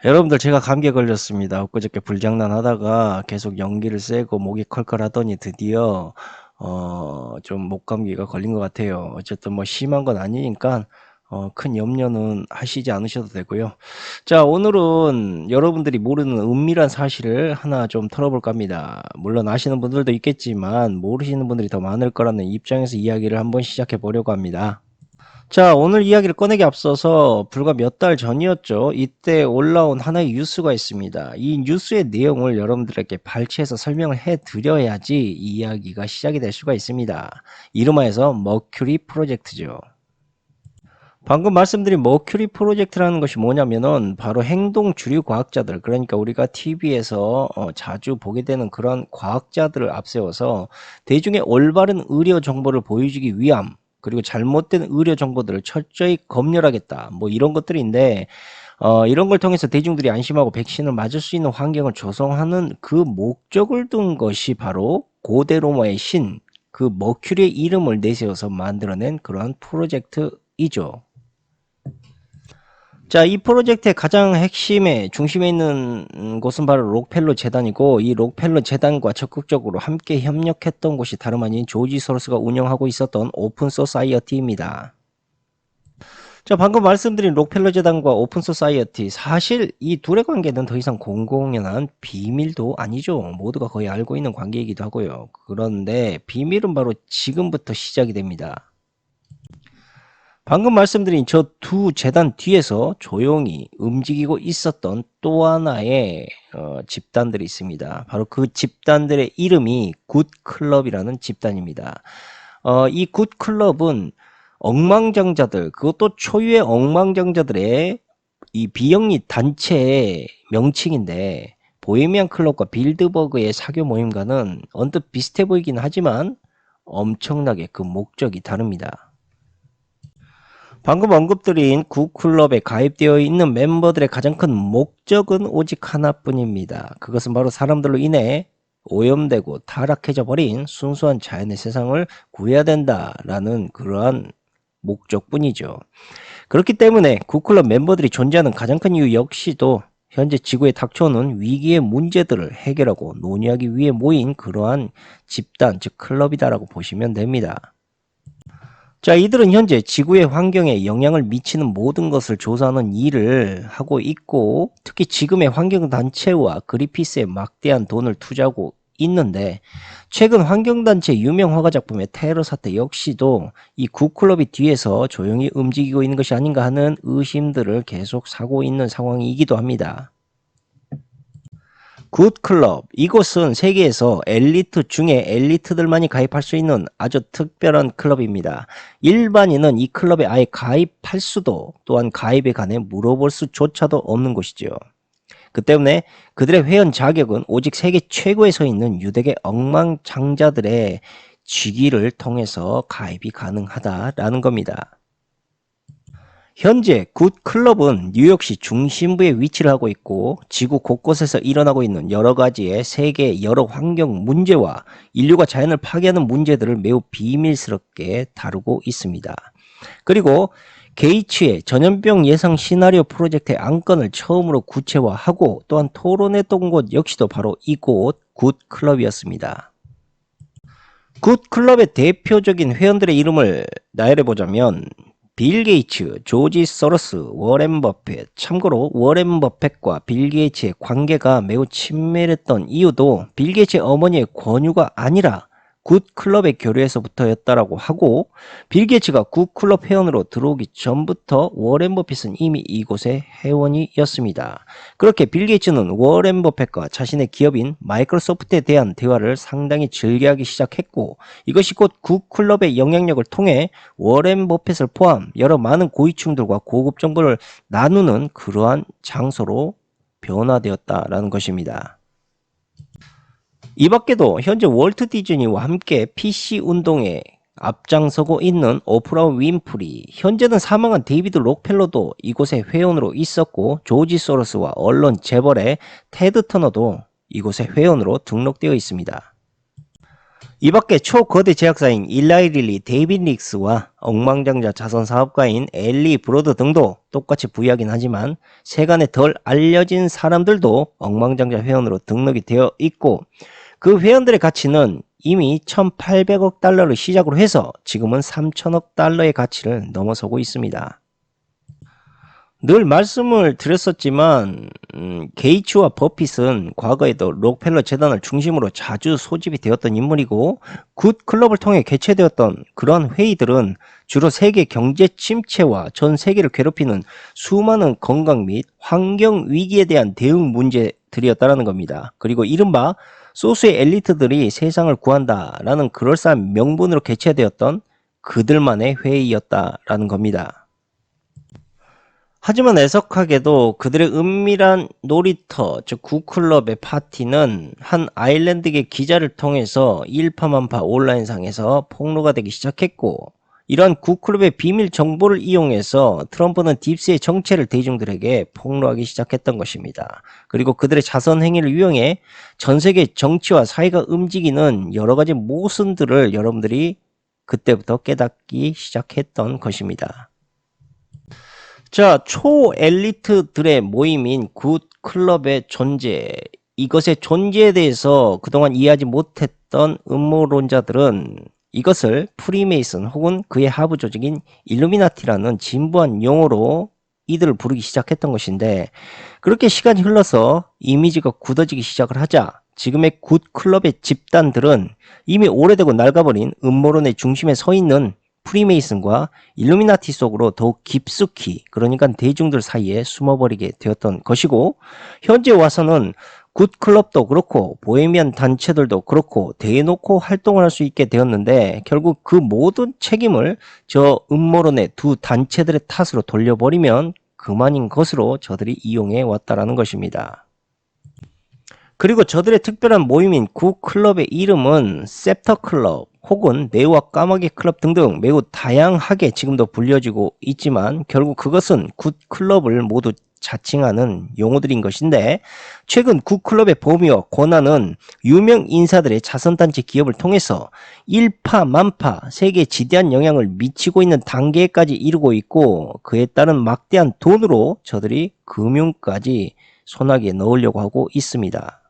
여러분들 제가 감기에 걸렸습니다. 엊그저께 불장난 하다가 계속 연기를 쐬고 목이 컬컬하더니 드디어 좀 목감기가 걸린 것 같아요. 어쨌든 뭐 심한 건 아니니까 큰 염려는 하시지 않으셔도 되고요. 자, 오늘은 여러분들이 모르는 은밀한 사실을 하나 좀 털어볼까 합니다. 물론 아시는 분들도 있겠지만 모르시는 분들이 더 많을 거라는 입장에서 이야기를 한번 시작해 보려고 합니다. 자, 오늘 이야기를 꺼내기 앞서서 불과 몇 달 전이었죠. 이때 올라온 하나의 뉴스가 있습니다. 이 뉴스의 내용을 여러분들에게 발췌해서 설명을 해드려야지 이 이야기가 시작이 될 수가 있습니다. 이름하여서 머큐리 프로젝트죠. 방금 말씀드린 머큐리 프로젝트라는 것이 뭐냐면은 바로 행동 주류 과학자들, 그러니까 우리가 TV에서 자주 보게 되는 그런 과학자들을 앞세워서 대중의 올바른 의료 정보를 보여주기 위함, 그리고 잘못된 의료 정보들을 철저히 검열하겠다, 뭐 이런 것들인데, 이런 걸 통해서 대중들이 안심하고 백신을 맞을 수 있는 환경을 조성하는 그 목적을 둔 것이 바로 고대 로마의 신, 그 머큐리의 이름을 내세워서 만들어낸 그러한 프로젝트이죠. 자, 이 프로젝트의 가장 핵심의 중심에 있는 곳은 바로 록펠러 재단이고, 이 록펠러 재단과 적극적으로 함께 협력했던 곳이 다름 아닌 조지 소로스가 운영하고 있었던 오픈 소사이어티입니다. 자, 방금 말씀드린 록펠러 재단과 오픈 소사이어티, 사실 이 둘의 관계는 더 이상 공공연한 비밀도 아니죠. 모두가 거의 알고 있는 관계이기도 하고요. 그런데 비밀은 바로 지금부터 시작이 됩니다. 방금 말씀드린 저 두 재단 뒤에서 조용히 움직이고 있었던 또 하나의 집단들이 있습니다. 바로 그 집단들의 이름이 굿클럽이라는 집단입니다. 이 굿클럽은 억망정자들, 그것도 초유의 억망정자들의 이 비영리 단체의 명칭인데, 보헤미안 클럽과 빌드버그의 사교 모임과는 언뜻 비슷해 보이긴 하지만 엄청나게 그 목적이 다릅니다. 방금 언급드린 굿클럽에 가입되어 있는 멤버들의 가장 큰 목적은 오직 하나뿐입니다. 그것은 바로 사람들로 인해 오염되고 타락해져 버린 순수한 자연의 세상을 구해야 된다라는 그러한 목적뿐이죠. 그렇기 때문에 굿클럽 멤버들이 존재하는 가장 큰 이유 역시도 현재 지구에 닥쳐오는 위기의 문제들을 해결하고 논의하기 위해 모인 그러한 집단, 즉 클럽이다라고 보시면 됩니다. 자, 이들은 현재 지구의 환경에 영향을 미치는 모든 것을 조사하는 일을 하고 있고, 특히 지금의 환경단체와 그린피스에 막대한 돈을 투자하고 있는데, 최근 환경단체 유명 화가 작품의 테러 사태 역시도 이 굿클럽이 뒤에서 조용히 움직이고 있는 것이 아닌가 하는 의심들을 계속 사고 있는 상황이기도 합니다. 굿클럽, 이곳은 세계에서 엘리트 중에 엘리트들만이 가입할 수 있는 아주 특별한 클럽입니다. 일반인은 이 클럽에 아예 가입할 수도, 또한 가입에 관해 물어볼 수조차도 없는 곳이죠. 그 때문에 그들의 회원 자격은 오직 세계 최고에 서 있는 유대계 억망장자들의 직위를 통해서 가입이 가능하다라는 겁니다. 현재 굿클럽은 뉴욕시 중심부에 위치를 하고 있고, 지구 곳곳에서 일어나고 있는 여러 가지의 세계 여러 환경 문제와 인류가 자연을 파괴하는 문제들을 매우 비밀스럽게 다루고 있습니다. 그리고 게이츠의 전염병 예상 시나리오 프로젝트의 안건을 처음으로 구체화하고 또한 토론했던 곳 역시도 바로 이곳 굿클럽이었습니다. 굿클럽의 대표적인 회원들의 이름을 나열해보자면 빌 게이츠, 조지 소로스, 워렌 버핏. 참고로 워렌 버핏과 빌 게이츠의 관계가 매우 친밀했던 이유도 빌 게이츠의 어머니의 권유가 아니라 굿클럽의 교류에서부터였다라고 하고, 빌 게이츠가 굿클럽 회원으로 들어오기 전부터 워렌 버핏은 이미 이곳의 회원이었습니다. 그렇게 빌 게이츠는 워렌 버핏과 자신의 기업인 마이크로소프트에 대한 대화를 상당히 즐겨하기 시작했고, 이것이 곧 굿클럽의 영향력을 통해 워렌 버핏을 포함 여러 많은 고위층들과 고급 정보를 나누는 그러한 장소로 변화되었다라는 것입니다. 이 밖에도 현재 월트 디즈니와 함께 PC 운동에 앞장서고 있는 오프라 윈프리, 현재는 사망한 데이비드 록펠러도 이곳의 회원으로 있었고, 조지 소로스와 언론 재벌의 테드 터너도 이곳의 회원으로 등록되어 있습니다. 이 밖에 초거대 제약사인 일라이 릴리, 데이빗 닉스와 억만장자 자선 사업가인 엘리 브로드 등도 똑같이 부유하긴 하지만 세간에 덜 알려진 사람들도 억만장자 회원으로 등록이 되어 있고, 그 회원들의 가치는 이미 1800억 달러를 시작으로 해서 지금은 3000억 달러의 가치를 넘어서고 있습니다. 늘 말씀을 드렸었지만 게이츠와 버핏은 과거에도 록펠러 재단을 중심으로 자주 소집이 되었던 인물이고, 굿 클럽을 통해 개최되었던 그런 회의들은 주로 세계 경제 침체와 전 세계를 괴롭히는 수많은 건강 및 환경 위기에 대한 대응 문제들이었다는 겁니다. 그리고 이른바 소수의 엘리트들이 세상을 구한다라는 그럴싸한 명분으로 개최되었던 그들만의 회의였다라는 겁니다. 하지만 애석하게도 그들의 은밀한 놀이터, 즉 굿클럽의 파티는 한 아일랜드계 기자를 통해서 일파만파 온라인상에서 폭로가 되기 시작했고, 이러한 굿클럽의 비밀 정보를 이용해서 트럼프는 딥스의 정체를 대중들에게 폭로하기 시작했던 것입니다. 그리고 그들의 자선 행위를 이용해 전 세계 정치와 사회가 움직이는 여러 가지 모순들을 여러분들이 그때부터 깨닫기 시작했던 것입니다. 자, 초엘리트들의 모임인 굿클럽의 존재, 이것의 존재에 대해서 그동안 이해하지 못했던 음모론자들은 이것을 프리메이슨 혹은 그의 하부 조직인 일루미나티라는 진부한 용어로 이들을 부르기 시작했던 것인데, 그렇게 시간이 흘러서 이미지가 굳어지기 시작을 하자 지금의 굿클럽의 집단들은 이미 오래되고 낡아버린 음모론의 중심에 서 있는 프리메이슨과 일루미나티 속으로 더욱 깊숙이, 그러니까 대중들 사이에 숨어버리게 되었던 것이고, 현재 와서는 굿클럽도 그렇고 보헤미안 단체들도 그렇고 대놓고 활동을 할 수 있게 되었는데, 결국 그 모든 책임을 저 음모론의 두 단체들의 탓으로 돌려버리면 그만인 것으로 저들이 이용해 왔다라는 것입니다. 그리고 저들의 특별한 모임인 굿클럽의 이름은 셉터 클럽 혹은 매우와 까마귀 클럽 등등 매우 다양하게 지금도 불려지고 있지만, 결국 그것은 굿클럽을 모두 자칭하는 용어들인 것인데, 최근 굿클럽의 범위와 권한은 유명 인사들의 자선단체 기업을 통해서 일파만파 세계에 지대한 영향을 미치고 있는 단계까지 이르고 있고, 그에 따른 막대한 돈으로 저들이 금융까지 손아귀에 넣으려고 하고 있습니다.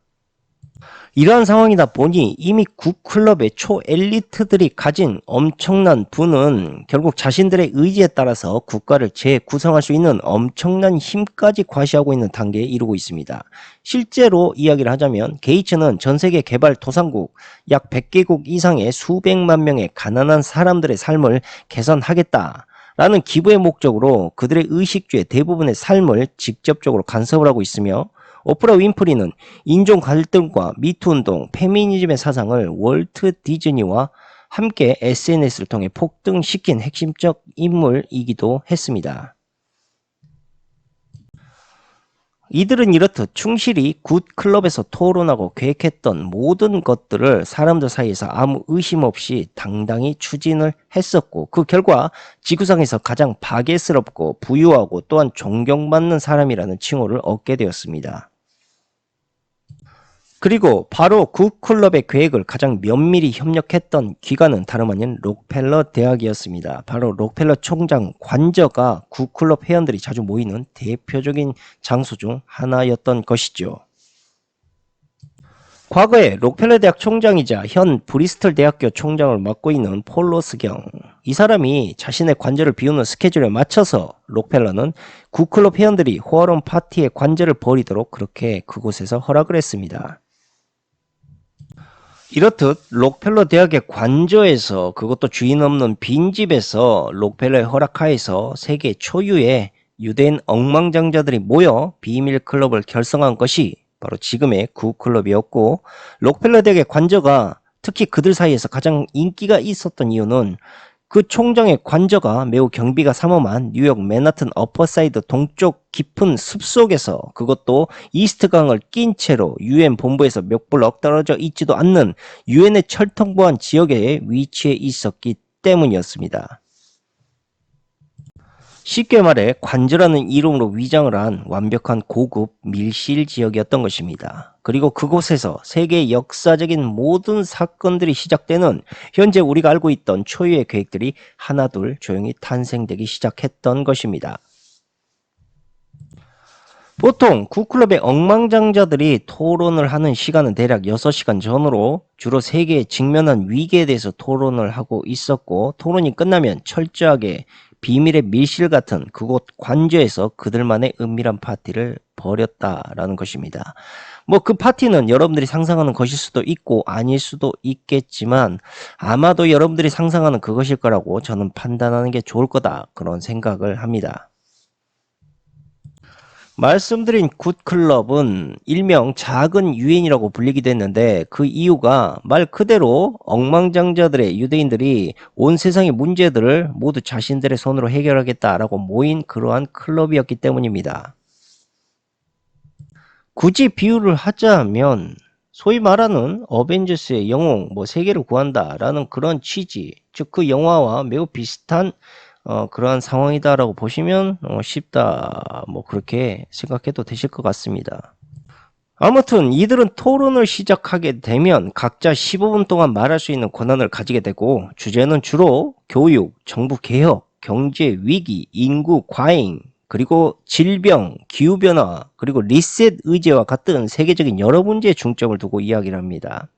이러한 상황이다 보니 이미 굿클럽의 초엘리트들이 가진 엄청난 부는 결국 자신들의 의지에 따라서 국가를 재구성할 수 있는 엄청난 힘까지 과시하고 있는 단계에 이르고 있습니다. 실제로 이야기를 하자면 게이츠는 전세계 개발도상국 약 100개국 이상의 수백만 명의 가난한 사람들의 삶을 개선하겠다 라는 기부의 목적으로 그들의 의식주의 대부분의 삶을 직접적으로 간섭을 하고 있으며, 오프라 윈프리는 인종 갈등과 미투운동, 페미니즘의 사상을 월트 디즈니와 함께 SNS를 통해 폭등시킨 핵심적 인물이기도 했습니다. 이들은 이렇듯 충실히 굿클럽에서 토론하고 계획했던 모든 것들을 사람들 사이에서 아무 의심 없이 당당히 추진을 했었고, 그 결과 지구상에서 가장 파괴스럽고 부유하고 또한 존경받는 사람이라는 칭호를 얻게 되었습니다. 그리고 바로 굿클럽의 계획을 가장 면밀히 협력했던 기관은 다름 아닌 록펠러 대학이었습니다. 바로 록펠러 총장 관저가 굿클럽 회원들이 자주 모이는 대표적인 장소 중 하나였던 것이죠. 과거에 록펠러 대학 총장이자 현 브리스톨 대학교 총장을 맡고 있는 폴 로스경, 이 사람이 자신의 관저를 비우는 스케줄에 맞춰서 록펠러는 굿클럽 회원들이 호화로운 파티에 관저를 벌이도록 그렇게 그곳에서 허락을 했습니다. 이렇듯 록펠러 대학의 관저에서, 그것도 주인 없는 빈집에서 록펠러의 허락하에서 세계 초유의 유대인 억망장자들이 모여 비밀 클럽을 결성한 것이 바로 지금의 굿클럽이었고, 록펠러 대학의 관저가 특히 그들 사이에서 가장 인기가 있었던 이유는 그 총장의 관저가 매우 경비가 삼엄한 뉴욕 맨하튼 어퍼사이드 동쪽 깊은 숲속에서, 그것도 이스트강을 낀 채로 UN 본부에서 몇 블럭 떨어져 있지도 않는 UN의 철통보안 지역에 위치해 있었기 때문이었습니다. 쉽게 말해 관저라는 이름으로 위장을 한 완벽한 고급 밀실 지역이었던 것입니다. 그리고 그곳에서 세계의 역사적인 모든 사건들이 시작되는 현재 우리가 알고 있던 초유의 계획들이 하나둘 조용히 탄생되기 시작했던 것입니다. 보통 굿클럽의 억만장자들이 토론을 하는 시간은 대략 6시간 전으로 주로 세계에 직면한 위기에 대해서 토론을 하고 있었고, 토론이 끝나면 철저하게 비밀의 밀실 같은 그곳 관저에서 그들만의 은밀한 파티를 벌였다라는 것입니다. 뭐 그 파티는 여러분들이 상상하는 것일 수도 있고 아닐 수도 있겠지만 아마도 여러분들이 상상하는 그것일 거라고 저는 판단하는 게 좋을 거다, 그런 생각을 합니다. 말씀드린 굿클럽은 일명 작은 유엔이라고 불리기도 했는데, 그 이유가 말 그대로 억만장자들의 유대인들이 온 세상의 문제들을 모두 자신들의 손으로 해결하겠다라고 모인 그러한 클럽이었기 때문입니다. 굳이 비유를 하자면 소위 말하는 어벤져스의 영웅, 세계를 구한다라는 그런 취지, 즉 그 영화와 매우 비슷한 그러한 상황이다라고 보시면 쉽다, 그렇게 생각해도 되실 것 같습니다. 아무튼 이들은 토론을 시작하게 되면 각자 15분 동안 말할 수 있는 권한을 가지게 되고, 주제는 주로 교육, 정부 개혁, 경제 위기, 인구 과잉, 그리고 질병, 기후변화, 그리고 리셋 의제와 같은 세계적인 여러 문제에 중점을 두고 이야기를 합니다.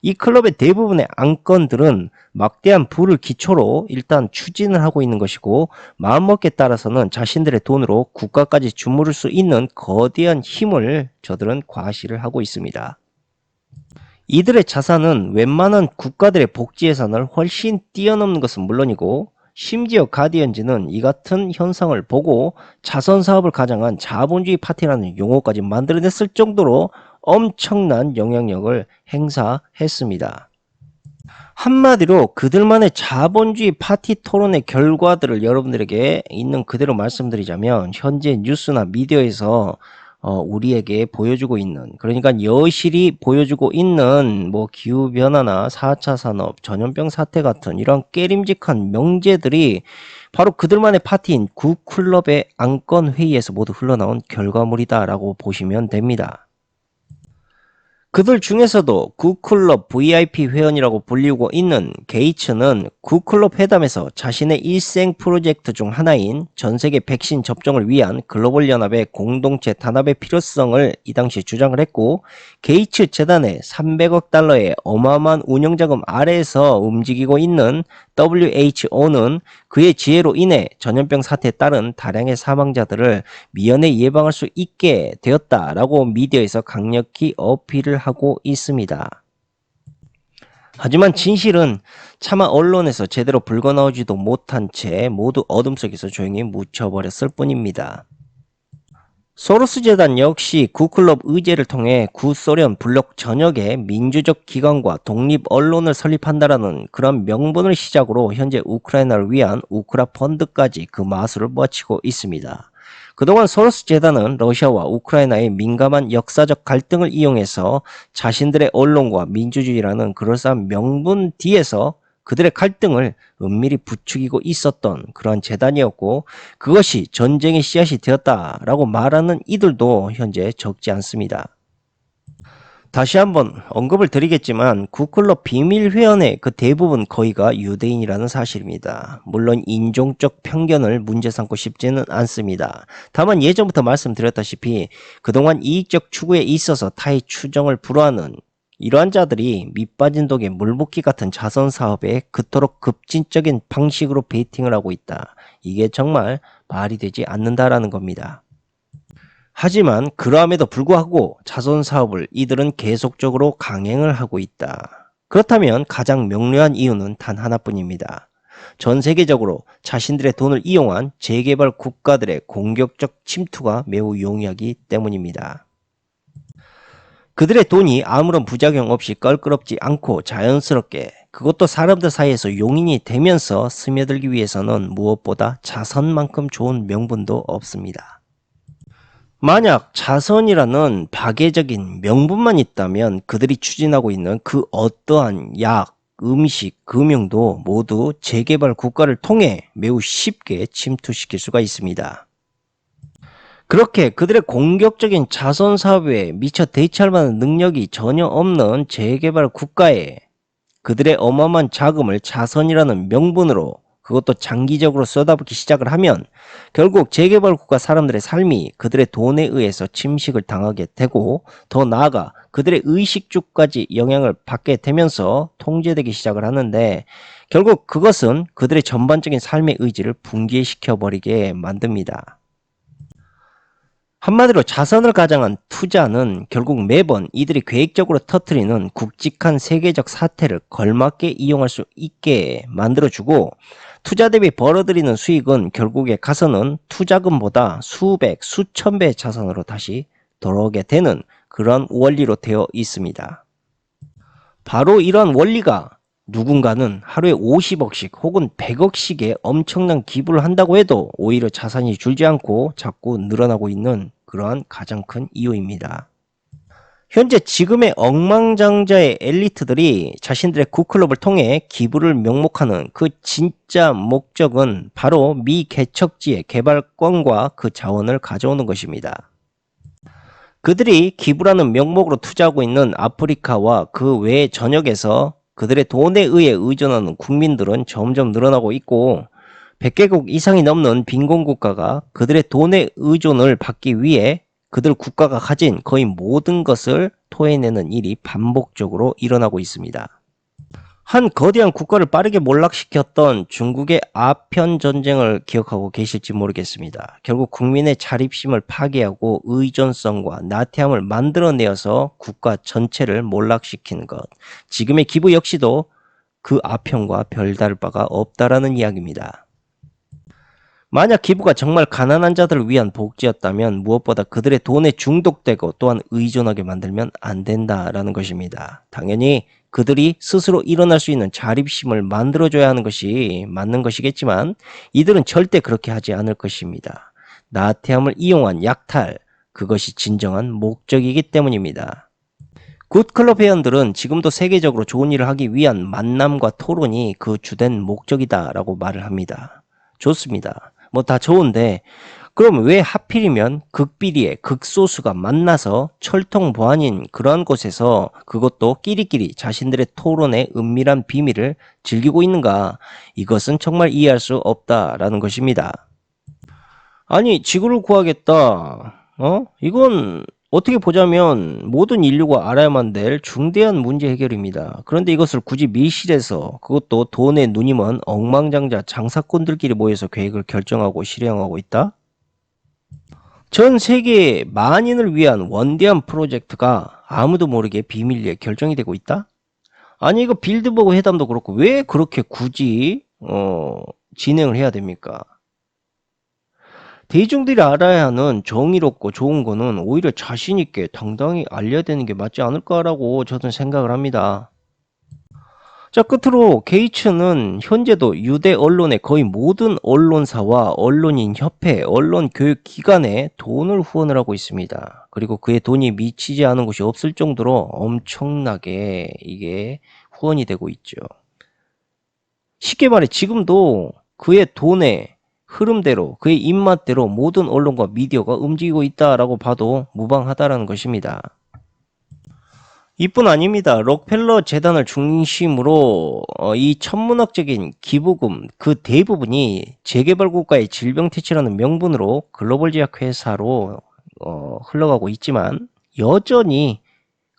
이 클럽의 대부분의 안건들은 막대한 부를 기초로 일단 추진을 하고 있는 것이고, 마음먹기에 따라서는 자신들의 돈으로 국가까지 주무를 수 있는 거대한 힘을 저들은 과시를 하고 있습니다. 이들의 자산은 웬만한 국가들의 복지 예산을 훨씬 뛰어넘는 것은 물론이고, 심지어 가디언즈는 이 같은 현상을 보고 자선 사업을 가장한 자본주의 파티라는 용어까지 만들어냈을 정도로 엄청난 영향력을 행사했습니다. 한마디로 그들만의 자본주의 파티 토론의 결과들을 여러분들에게 있는 그대로 말씀드리자면, 현재 뉴스나 미디어에서 우리에게 보여주고 있는, 그러니까 여실히 보여주고 있는 기후변화나 4차 산업, 전염병 사태 같은 이런 깨림직한 명제들이 바로 그들만의 파티인 굿클럽의 안건회의에서 모두 흘러나온 결과물이다라고 보시면 됩니다. 그들 중에서도 굿클럽 VIP 회원이라고 불리고 있는 게이츠는 굿클럽 회담에서 자신의 일생 프로젝트 중 하나인 전세계 백신 접종을 위한 글로벌 연합의 공동체 단합의 필요성을 이 당시 주장을 했고, 게이츠 재단의 300억 달러의 어마어마한 운영자금 아래에서 움직이고 있는 WHO는 그의 지혜로 인해 전염병 사태에 따른 다량의 사망자들을 미연에 예방할 수 있게 되었다라고 미디어에서 강력히 어필을 하고 있습니다. 하지만 진실은 차마 언론에서 제대로 불거나오지도 못한 채 모두 어둠 속에서 조용히 묻혀버렸을 뿐입니다. 소로스 재단 역시 굿클럽 의제를 통해 구소련 블록 전역의 민주적 기관과 독립 언론을 설립한다라는 그런 명분을 시작으로 현재 우크라이나를 위한 우크라 펀드까지 그 마술을 뻗치고 있습니다. 그동안 소로스 재단은 러시아와 우크라이나의 민감한 역사적 갈등을 이용해서 자신들의 언론과 민주주의라는 그럴싸한 명분 뒤에서 그들의 갈등을 은밀히 부추기고 있었던 그러한 재단이었고, 그것이 전쟁의 씨앗이 되었다라고 말하는 이들도 현재 적지 않습니다. 다시 한번 언급을 드리겠지만 굿클럽 비밀회원의 그 대부분 거의가 유대인이라는 사실입니다. 물론 인종적 편견을 문제 삼고 싶지는 않습니다. 다만 예전부터 말씀드렸다시피 그동안 이익적 추구에 있어서 타의 추정을 불허하는 이러한 자들이 밑빠진 독에 물 붓기 같은 자선 사업에 그토록 급진적인 방식으로 베이팅을 하고 있다. 이게 정말 말이 되지 않는다라는 겁니다. 하지만 그러함에도 불구하고 자선 사업을 이들은 계속적으로 강행을 하고 있다. 그렇다면 가장 명료한 이유는 단 하나뿐입니다. 전 세계적으로 자신들의 돈을 이용한 재개발 국가들의 공격적 침투가 매우 용이하기 때문입니다. 그들의 돈이 아무런 부작용 없이 껄끄럽지 않고 자연스럽게, 그것도 사람들 사이에서 용인이 되면서 스며들기 위해서는 무엇보다 자선만큼 좋은 명분도 없습니다. 만약 자선이라는 파괴적인 명분만 있다면 그들이 추진하고 있는 그 어떠한 약, 음식, 금융도 모두 재개발 국가를 통해 매우 쉽게 침투시킬 수가 있습니다. 그렇게 그들의 공격적인 자선 사업에 미처 대처할 만한 능력이 전혀 없는 재개발 국가에 그들의 어마어마한 자금을 자선이라는 명분으로 그것도 장기적으로 쏟아붓기 시작을 하면 결국 재개발 국가 사람들의 삶이 그들의 돈에 의해서 침식을 당하게 되고 더 나아가 그들의 의식주까지 영향을 받게 되면서 통제되기 시작을 하는데 결국 그것은 그들의 전반적인 삶의 의지를 붕괴시켜 버리게 만듭니다. 한마디로 자선을 가장한 투자는 결국 매번 이들이 계획적으로 터뜨리는 굵직한 세계적 사태를 걸맞게 이용할 수 있게 만들어주고 투자 대비 벌어들이는 수익은 결국에 가서는 투자금보다 수백, 수천 배의 자산으로 다시 돌아오게 되는 그런 원리로 되어 있습니다. 바로 이러한 원리가 누군가는 하루에 50억씩 혹은 100억씩의 엄청난 기부를 한다고 해도 오히려 자산이 줄지 않고 자꾸 늘어나고 있는 그러한 가장 큰 이유입니다. 현재 지금의 억만장자의 엘리트들이 자신들의 굿클럽을 통해 기부를 명목하는 그 진짜 목적은 바로 미 개척지의 개발권과 그 자원을 가져오는 것입니다. 그들이 기부라는 명목으로 투자하고 있는 아프리카와 그 외 전역에서 그들의 돈에 의해 의존하는 국민들은 점점 늘어나고 있고 100개국 이상이 넘는 빈곤국가가 그들의 돈의 의존을 받기 위해 그들 국가가 가진 거의 모든 것을 토해내는 일이 반복적으로 일어나고 있습니다. 한 거대한 국가를 빠르게 몰락시켰던 중국의 아편 전쟁을 기억하고 계실지 모르겠습니다. 결국 국민의 자립심을 파괴하고 의존성과 나태함을 만들어내어서 국가 전체를 몰락시키는 것. 지금의 기부 역시도 그 아편과 별다를 바가 없다라는 이야기입니다. 만약 기부가 정말 가난한 자들을 위한 복지였다면 무엇보다 그들의 돈에 중독되고 또한 의존하게 만들면 안 된다라는 것입니다. 당연히 그들이 스스로 일어날 수 있는 자립심을 만들어줘야 하는 것이 맞는 것이겠지만 이들은 절대 그렇게 하지 않을 것입니다. 나태함을 이용한 약탈, 그것이 진정한 목적이기 때문입니다. 굿클럽 회원들은 지금도 세계적으로 좋은 일을 하기 위한 만남과 토론이 그 주된 목적이다라고 말을 합니다. 좋습니다. 뭐 다 좋은데 그럼 왜 하필이면 극비리의 극소수가 만나서 철통보안인 그러한 곳에서 그것도 끼리끼리 자신들의 토론의 은밀한 비밀을 즐기고 있는가? 이것은 정말 이해할 수 없다라는 것입니다. 아니 지구를 구하겠다. 이건 어떻게 보자면 모든 인류가 알아야만 될 중대한 문제 해결입니다. 그런데 이것을 굳이 밀실에서 그것도 돈에 눈이 먼 억만장자 장사꾼들끼리 모여서 계획을 결정하고 실행하고 있다? 전 세계 만인을 위한 원대한 프로젝트가 아무도 모르게 비밀리에 결정이 되고 있다? 아니 이거 빌드버그 회담도 그렇고 왜 그렇게 굳이 진행을 해야 됩니까? 대중들이 알아야 하는 정의롭고 좋은 거는 오히려 자신있게 당당히 알려야 되는 게 맞지 않을까라고 저는 생각을 합니다. 자, 끝으로 게이츠는 현재도 유대 언론의 거의 모든 언론사와 언론인 협회, 언론 교육 기관에 돈을 후원을 하고 있습니다. 그리고 그의 돈이 미치지 않은 곳이 없을 정도로 엄청나게 이게 후원이 되고 있죠. 쉽게 말해 지금도 그의 돈에 흐름대로 그의 입맛대로 모든 언론과 미디어가 움직이고 있다라고 봐도 무방하다라는 것입니다. 이뿐 아닙니다. 록펠러 재단을 중심으로 이 천문학적인 기부금 그 대부분이 재개발국가의 질병퇴치라는 명분으로 글로벌 제약회사로 흘러가고 있지만 여전히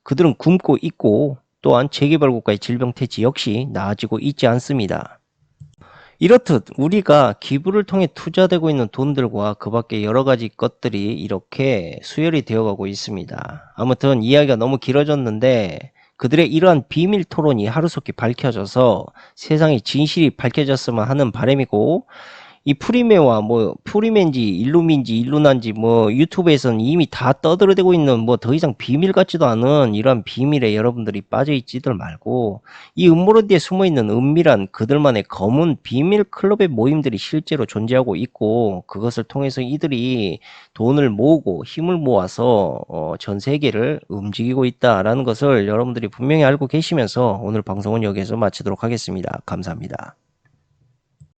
그들은 굶고 있고 또한 재개발국가의 질병퇴치 역시 나아지고 있지 않습니다. 이렇듯 우리가 기부를 통해 투자되고 있는 돈들과 그 밖에 여러 가지 것들이 이렇게 수혈이 되어가고 있습니다. 아무튼 이야기가 너무 길어졌는데 그들의 이러한 비밀 토론이 하루속히 밝혀져서 세상의 진실이 밝혀졌으면 하는 바람이고 이 프리메와 뭐 프리맨지 일루민지 일루난지 뭐 유튜브에서는 이미 다 떠들어대고 있는 뭐 더 이상 비밀 같지도 않은 이런 비밀에 여러분들이 빠져있지들 말고 이 음모론 뒤에 숨어있는 은밀한 그들만의 검은 비밀 클럽의 모임들이 실제로 존재하고 있고 그것을 통해서 이들이 돈을 모으고 힘을 모아서 전 세계를 움직이고 있다라는 것을 여러분들이 분명히 알고 계시면서 오늘 방송은 여기에서 마치도록 하겠습니다. 감사합니다.